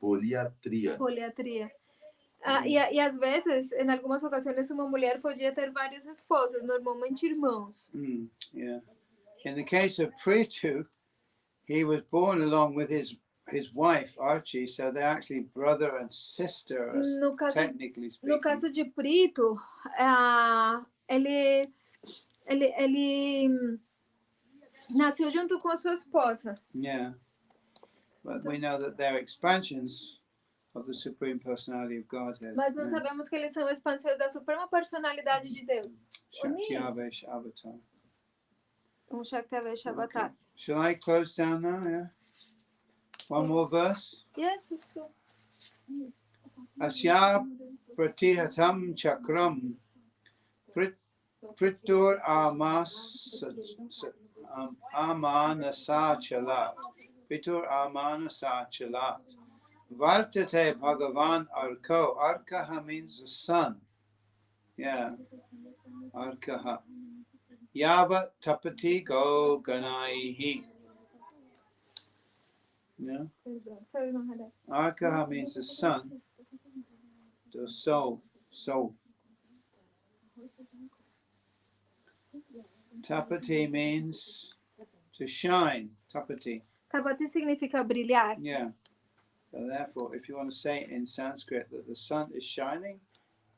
D: Poliatria.
B: Poliatria. E às vezes, em algumas ocasiões, uma mulher podia ter vários esposos, normalmente irmãos.
A: Yeah. In the case of Prtu, he was born along with his wife, Archie, so they're actually brother and sister, technically speaking.
B: No caso de Prtu, ele nasceu junto com a sua esposa.
A: Yeah. But we know that they're expansions of the Supreme Personality of Godhead.
B: Mas nós sabemos que eles são expansões da Suprema Personalidade de Deus.
A: Shakti-avesh Avatar.
B: Shakti-avesh Avatar.
A: Okay. Shall I close down now? Yeah. One more verse.
B: Yes.
A: Asya pratihatam chakram Pritur amanasa chalat. Pritur amanasa chalat. Vartate Bhagavan Arko. Arkaha means the sun. Yeah. Arkaha. Yava tapati go ganaihi. Yeah.
B: Sorry, Maharaj.
A: Arkaha means the sun. The soul. Tapati means to shine. Tapati.
B: Tapati significa brilhar.
A: Yeah. So therefore, if you want to say in Sanskrit that the sun is shining,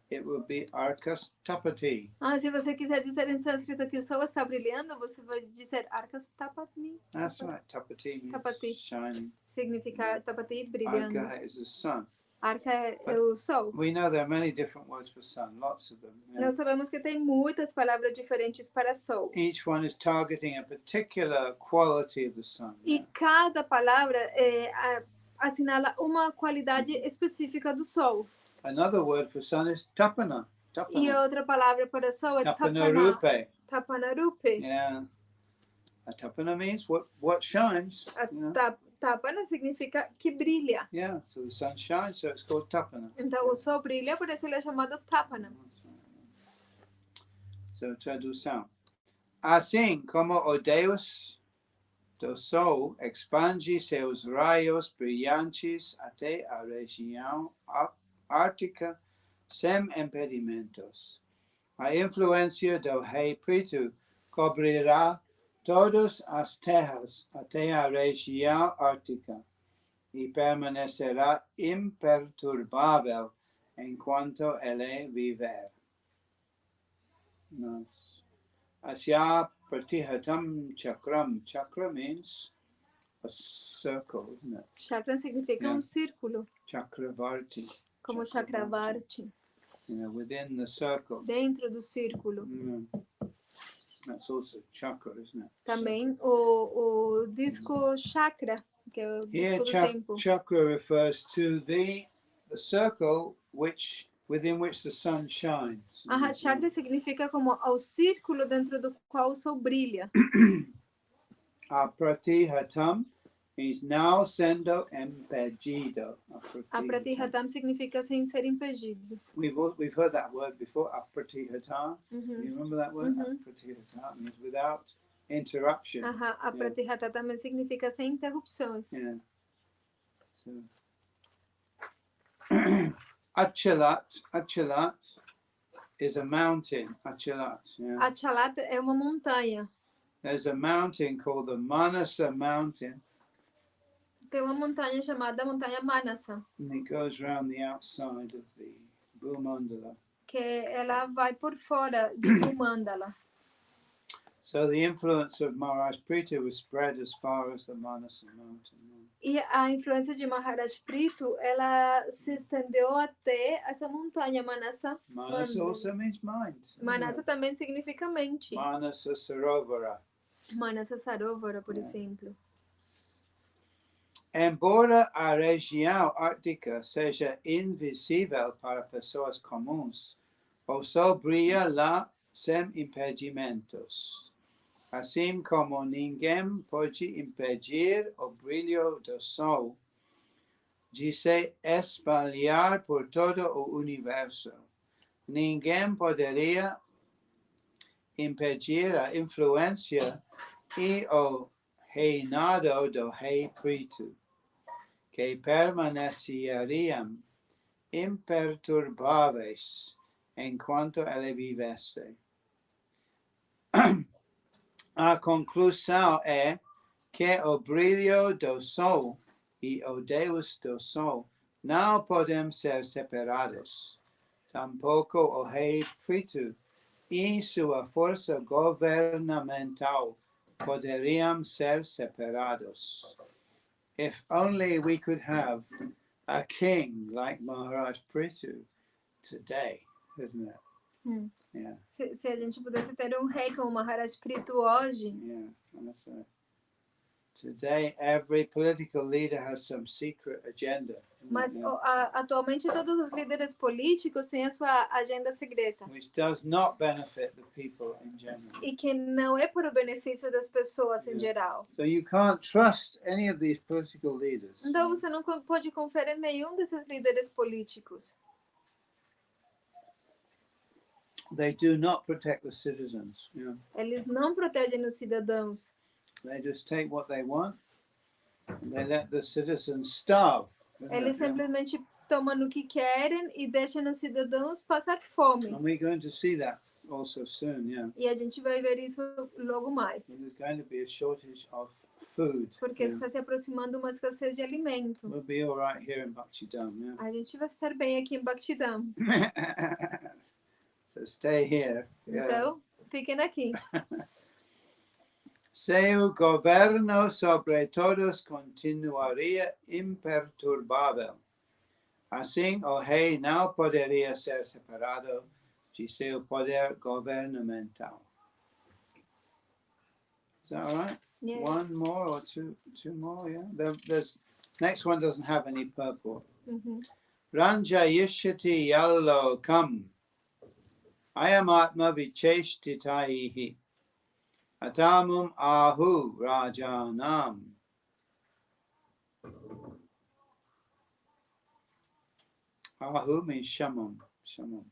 A: it will be Arkas Tapati.
B: Se você quiser dizer em sânscrito que o sol está brilhando, você vai dizer Arkas Tapati.
A: That's right. Tapati means
B: Tapati.
A: shining.
B: Significa Tapati brilhando.
A: Arka is the sun.
B: Arca é o sol.
A: We know there are many different words for sun, lots of them. Yeah.
B: Nós sabemos que tem muitas palavras diferentes para sol.
A: Each one is targeting a particular quality of the sun.
B: E cada palavra assinala uma qualidade específica do sol.
A: another word for sun is tapana.
B: E
A: Tapana.
B: outra palavra para sol é
A: Tapana
B: tapana,
A: rupe.
B: tapanarupe.
A: Yeah. A tapana means what shines.
B: A
A: You know?
B: tapana significa que brilha.
A: Yeah, so the sun shines, so it's called tapana.
B: Então o sol brilha, por isso ele é chamado tapana.
A: So, tradução. Assim como o Deus do Sol expande seus raios brilhantes até a região ártica sem impedimentos, a influência do rei Prtu cobrirá todas as terras até a região ártica e permanecerá imperturbável enquanto ele viver. Nice. Asya Pratihatam Chakram. Chakra means a circle, isn't it?
B: Chakra significa
A: Yeah.
B: círculo,
A: Chakravarti.
B: como Chakravarti.
A: You know, within the circle.
B: Dentro do círculo.
A: That's also chakra, isn't it?
B: Também o disco chakra, que é o
A: Here,
B: disco do tempo.
A: chakra refers to the circle within which the sun shines.
B: Chakra significa como ao círculo dentro do qual o sol brilha.
A: Apratihatam means now sendo impedido.
B: Apratihatam significa sem ser impedido.
A: We've heard that word before, apratihatam.
B: Uhum.
A: You remember that word? Apratihatam means without interruption.
B: Apratihatam também significa sem interrupções.
A: Yeah. So, Achalat is a mountain. Achalat. Yeah.
B: Achalat é uma montanha.
A: There's a mountain called the Manasa Mountain,
B: Tem uma montanha chamada Montanha Manasa,
A: and it goes around the outside of the Bhumandala.
B: que ela vai por fora de Bhumandala.
A: So the influence of Maharaj Prtu was spread as far as the Manasa Mountain.
B: E a influência de Maharaj Prtu, ela se estendeu até essa montanha Manasa.
A: Manasa also means mind.
B: Manasa também significa mente.
A: Manasa Sarovara.
B: Manasa Sarovara, por exemplo.
A: Embora a região ártica seja invisível para pessoas comuns, o sol brilha lá sem impedimentos. Assim como ninguém pode impedir o brilho do sol de se espalhar por todo o universo, ninguém poderia impedir a influência e o reinado do rei Prtu, que permaneceriam imperturbáveis enquanto ele vivesse. A conclusão é que o brilho do sol e o Deus do sol não podem ser separados. Tampouco o rei Prtu e sua força governamental poderiam ser separados. If only we could have a king like Maharaj Prtu today, isn't it? Yeah.
B: Se a gente pudesse ter um rei como Maharaj Prtu hoje,
A: Yeah, that's right. Today, every political leader has some secret agenda.
B: mas atualmente todos os líderes políticos têm a sua agenda secreta.
A: Which does not benefit the people in general.
B: E que não é para o benefício das pessoas em geral.
A: So you can't trust any of these political leaders.
B: Então você não pode confiar em nenhum desses líderes políticos.
A: They do not protect the citizens.
B: Eles não protegem os cidadãos.
A: They just take what they want and they let the citizens starve.
B: Eles simplesmente tomam o que querem e deixam os cidadãos passar fome.
A: And we're going to see that also soon, yeah.
B: E a gente vai ver isso logo mais.
A: There's going to be a shortage of food.
B: Porque está se aproximando uma escassez de alimento.
A: We'll be all right here in Bhakti-dham, yeah.
B: A gente vai estar bem aqui em Bhakti-dham.
A: So stay here. Yeah.
B: Então, fiquem aqui.
A: Seu governo sobre todos continuaria imperturbável. Assim, o rei não poderia ser separado de seu poder governamental. Is that all right?
B: Yes.
A: One more or two more, yeah? There's next one doesn't have any purport. Ranja Yishyati Yallo Kam. Ayam Atma Vicheshtitaihi. Atamum Ahu Rajanam. Ahu means shamam. Shamam.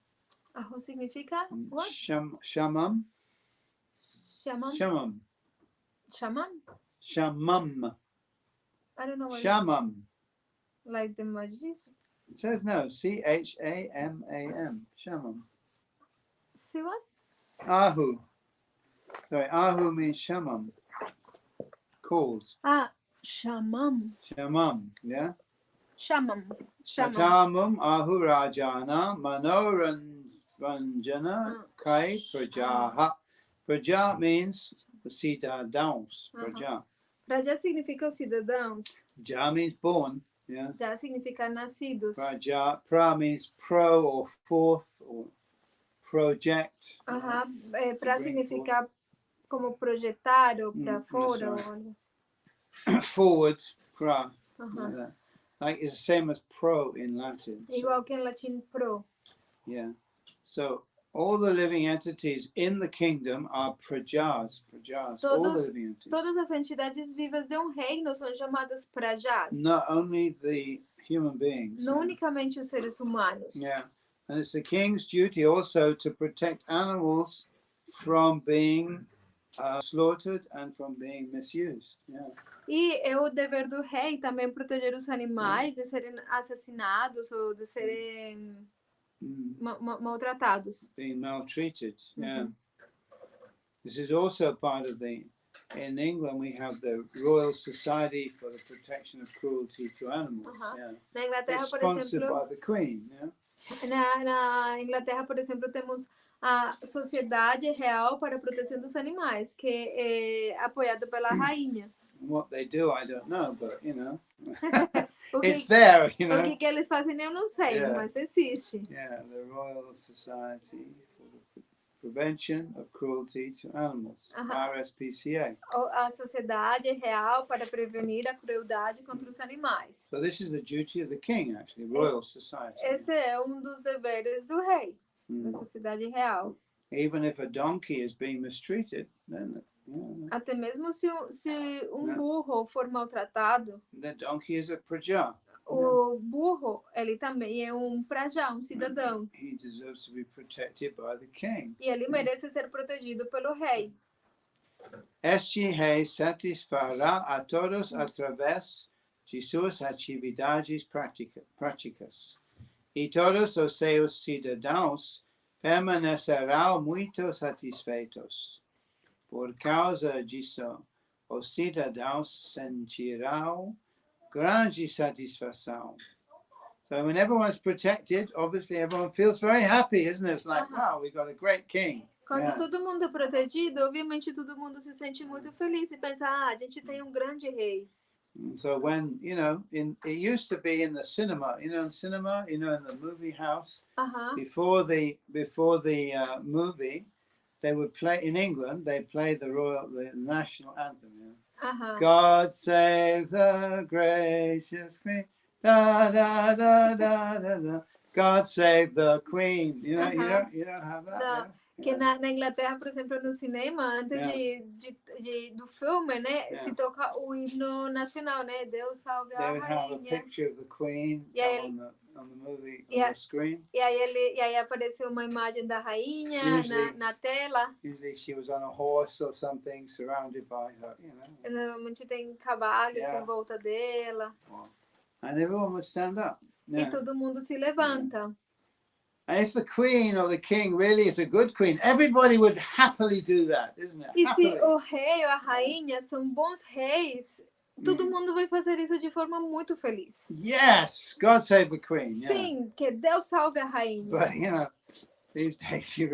B: Ahu significa what?
A: Shamam.
B: Shamam?
A: Shamam.
B: Shamam?
A: Shamam.
B: I don't know what
A: Shamam.
B: like the magician.
A: It says no. Chamam. Shamam.
B: See what?
A: Ahu. Sorry, Ahu means shamam. Calls.
B: Ah, shamam.
A: Shamam. Yeah.
B: Shamam. Shamam.
A: Atamum Ahu Rajana Manoranjana Kai Prajaha. Praja means the Sita downs. Praja.
B: Praja significa os cidadãos.
A: Ja means born. Yeah.
B: Já significa nascidos.
A: Praja. Pra means pro or forth or project.
B: Pra significa como projetar ou para fora. Ou algo assim.
A: Forward. Pra. Like it's the same as pro in Latin.
B: Igual que em latim pro.
A: Yeah. So all the living entities in the kingdom are prajas. Prajas. All the living entities.
B: Todas as entidades vivas de reino são chamadas prajas.
A: Not only the human beings.
B: Não unicamente os seres humanos.
A: Yeah. And it's the king's duty also to protect animals from being slaughtered and from being misused. Yeah.
B: E é o dever do rei também proteger os animais de serem assassinados ou de serem maltratados.
A: Being maltreated. Yeah. This is also part of the. In England, we have the Royal Society for the Protection of Cruelty to Animals. Yeah.
B: Na Inglaterra,
A: It's
B: por
A: sponsored
B: exemplo,
A: by the Queen. Yeah.
B: na Inglaterra, por exemplo, temos a Sociedade Real para a Proteção dos Animais, que é apoiada pela rainha.
A: What they do, I don't know, but you know,
B: O
A: it's there. You
B: o
A: know.
B: que eles fazem eu não sei,
A: Yeah.
B: mas existe.
A: Yeah, the Royal Society for the Prevention of Cruelty to Animals, RSPCA.
B: A Sociedade Real para prevenir a crueldade contra os animais.
A: So this is the duty of the king, actually, Royal Society.
B: Esse é um dos deveres do rei, da Sociedade Real.
A: Even if a donkey is being mistreated, then
B: Até mesmo se burro for maltratado,
A: the donkey is a praja.
B: o burro, ele também é prajá, cidadão.
A: He deserves to be protected by the king.
B: E ele merece ser protegido pelo rei.
A: Este rei satisfará a todos através de suas atividades práticas. E todos os seus cidadãos permanecerão muito satisfeitos. Por causa disso, os cidadãos sentirão grande satisfação. So when everyone's protected, obviously everyone feels very happy, isn't it? It's like, wow, we've got a great king.
B: Quando todo mundo é protegido, obviamente todo mundo se sente muito feliz e pensa, a gente tem grande rei.
A: And so when, you know, it used to be in the cinema, in the movie house, before the movie, they would play in England. They play the national anthem. Yeah? God save the gracious Queen. Da da da da da da. God save the Queen. You know, you don't have that.
B: Não. Que na Inglaterra, por exemplo, no cinema, antes do filme, né, se toca o hino nacional, né? Deus salve a
A: They would have a
B: rainha.
A: picture of the Queen on the movie on the screen.
B: E aí apareceu uma imagem da rainha na tela.
A: Usually she was on a horse or something, surrounded by her, you know.
B: Normalmente tem cavalos em volta dela.
A: And everyone would stand up.
B: E todo mundo se levanta.
A: And if the queen or the king really is a good queen, everybody would happily do that, isn't it?
B: E se o rei ou a rainha são bons reis, todo mundo vai fazer isso de forma muito feliz.
A: Yes, God save the queen.
B: Sim, que Deus salve a rainha.
A: But you know, these days you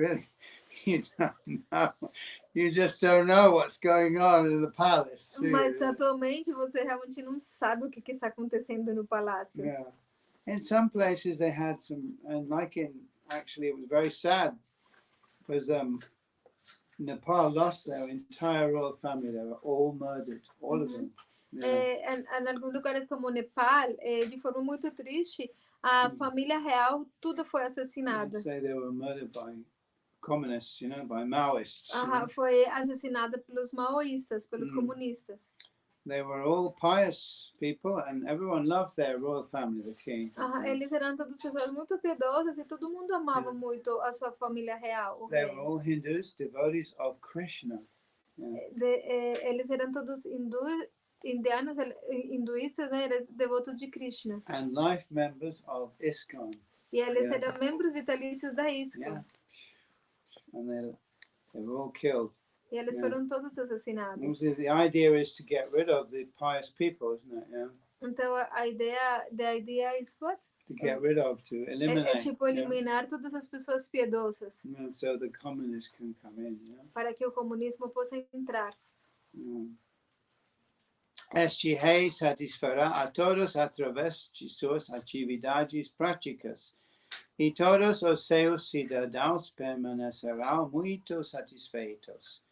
A: don't know. You just don't know what's going on in the palace.
B: Mas atualmente você realmente não sabe o que está acontecendo no palácio.
A: Yeah. In some places they had some, and actually it was very sad, because Nepal lost their entire royal family. They were all murdered, all of them.
B: Em alguns lugares como Nepal, de forma muito triste, A família real, tudo foi
A: I'd
B: assassinada.
A: say they were murdered by communists, you know, by Maoists. You know?
B: Foi assassinada pelos maoístas, pelos comunistas.
A: They were all pious people, and everyone loved their royal family, the king.
B: Eles eram todas pessoas muito piedosas e todo mundo amava muito a sua família real, o
A: They
B: rei.
A: were all Hindus, devotees of Krishna.
B: Eles eram todos indianos, hinduístas, né? Eles devotos de Krishna.
A: And life members of ISKCON.
B: E eles eram membros vitalícios da ISKCON.
A: Yeah. And they were all killed.
B: E eles foram todos assassinados.
A: The idea is to get rid of the pious people, isn't it? Yeah.
B: Então a ideia, the idea is what?
A: To get rid of, to eliminate.
B: Tipo eliminar todas as pessoas piedosas.
A: So the communists can come in. Yeah.
B: Para que o comunismo possa entrar.
A: Este rei satisfará a todos através de suas atividades práticas, e todos os seus cidadãos permanecerão muito satisfeitos.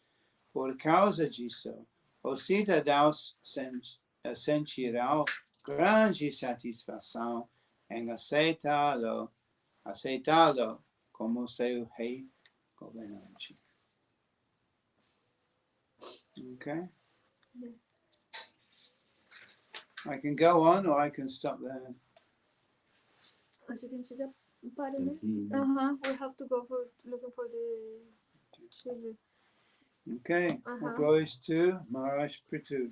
A: Por causa disso, os cidadãos sentirão grande satisfação em aceitá-lo como seu rei governante. Okay?
B: Yeah.
A: I can go on or I can stop there.
B: Acho que a gente já para, né? We have to go looking for the children.
A: Okay. All glories to Maharaj Prtu.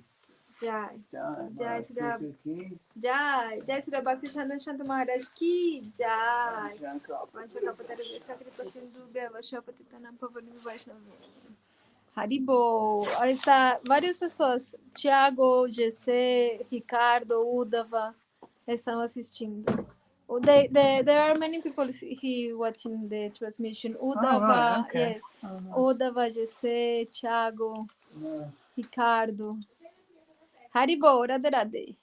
B: Jai.
A: Jai Srila.
B: Jai. Jai Srila Bhakti Shanto Maharaj ki Jai. Haribo. Aí está várias pessoas. Tiago, GC, Ricardo, Udava estão assistindo. There are many people here watching the transmission. Udava, yes. Udava, GC, Tiago, Ricardo. Haribo, Radhe Radhe.